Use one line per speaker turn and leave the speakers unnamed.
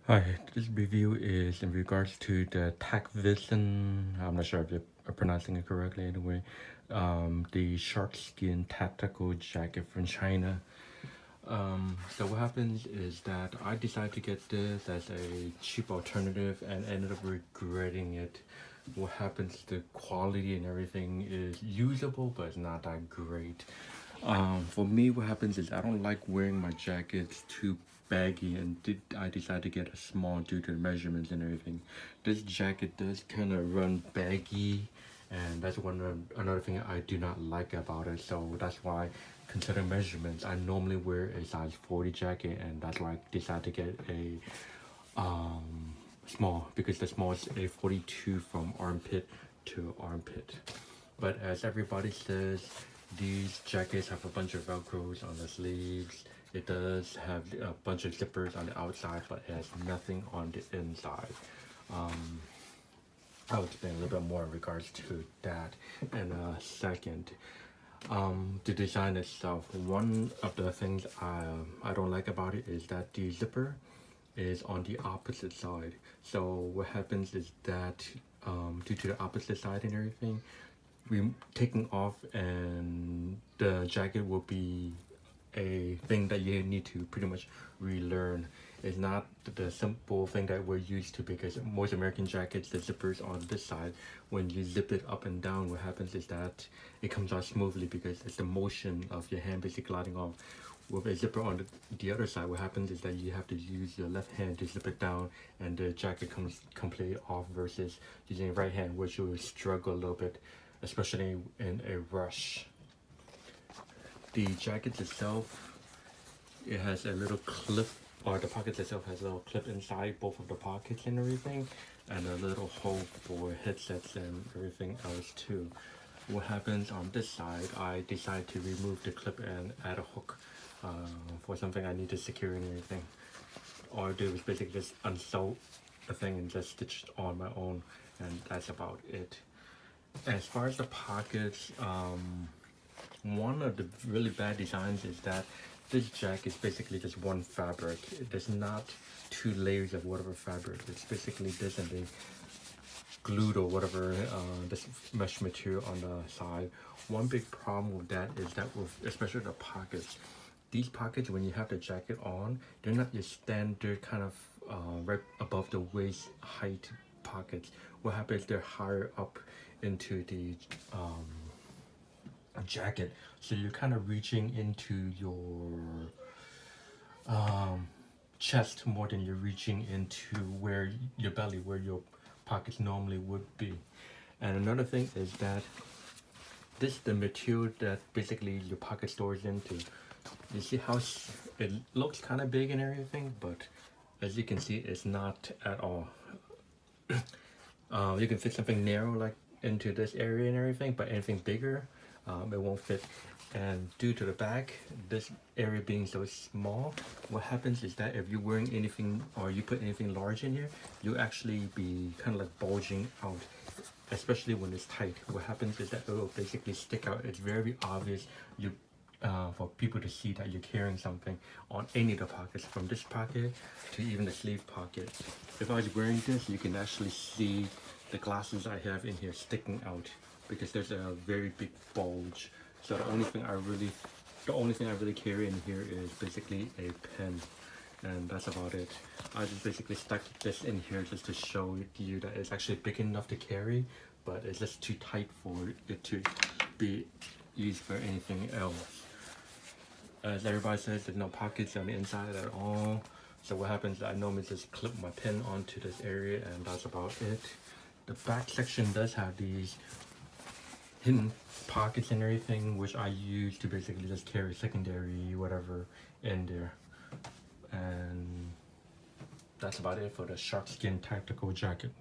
Hi, this review is in regards to the TACVASEN. I'm not sure if I'm pronouncing it correctly anyway. The shark skin tactical jacket from China. So what happens is that I decided to get this as a cheap alternative and ended up regretting it. What happens, the quality and everything is usable, but it's not that great. For me, what happens is I don't like wearing my jackets too baggy, and I decided to get a small due to the measurements and everything. This jacket does kind of run baggy, and that's another thing I do not like about it. So that's why, considering measurements, I normally wear a size 40 jacket, and that's why I decided to get a small, because the small is a 42 from armpit to armpit. But as everybody says, these jackets have a bunch of velcros on the sleeves. It does have a bunch of zippers on the outside, but it has nothing on the inside. I'll explain a little bit more in regards to that in a second. The design itself, one of the things I don't like about it is that the zipper is on the opposite side. So what happens is that due to the opposite side and everything, we taking off and the jacket will be a thing that you need to pretty much relearn. It's not the simple thing that we're used to, because most American jackets, the zippers on this side, when you zip it up and down, what happens is that it comes out smoothly because it's the motion of your hand basically gliding off. With a zipper on the other side, what happens is that you have to use your left hand to zip it down and the jacket comes completely off, versus using your right hand, which you will struggle a little bit, especially in a rush. The jacket itself, it has a little clip, or the pocket itself has a little clip inside both of the pockets and everything, and a little hole for headsets and everything else too. What happens on this side, I decided to remove the clip and add a hook for something I need to secure and everything. All I do is basically just unsew the thing and just stitch it on my own, and that's about it. As far as the pockets, one of the really bad designs is that this jacket is basically just one fabric. There's not two layers of whatever fabric. It's basically this and the glued or whatever this mesh material on the side. One big problem with that is that with especially the pockets, these pockets, when you have the jacket on, they're not your standard kind of right above the waist height pockets. What happens, they're higher up into the jacket, so you're kind of reaching into your chest more than you're reaching into where your belly, where your pockets normally would be. And another thing is that this the material that basically your pocket stores into. You see how it looks kind of big and everything, but as you can see, it's not at all. You can fit something narrow like into this area and everything, but anything bigger, it won't fit. And due to the back, this area being so small, what happens is that if you're wearing anything or you put anything large in here, you actually be kind of like bulging out, especially when it's tight. What happens is that it will basically stick out. It's very obvious you for people to see that you're carrying something on any of the pockets, from this pocket to even the sleeve pocket. If I was wearing this, you can actually see the glasses I have in here sticking out, because there's a very big bulge. So the only thing I really carry in here is basically a pen, and that's about it. I just basically stuck this in here just to show you that it's actually big enough to carry, but it's just too tight for it to be used for anything else. As everybody says, there's no pockets on the inside at all. So what happens is I normally just clip my pen onto this area, and that's about it. The back section does have these hidden pockets and everything, which I use to basically just carry secondary whatever in there. And that's about it for the shark skin tactical jacket.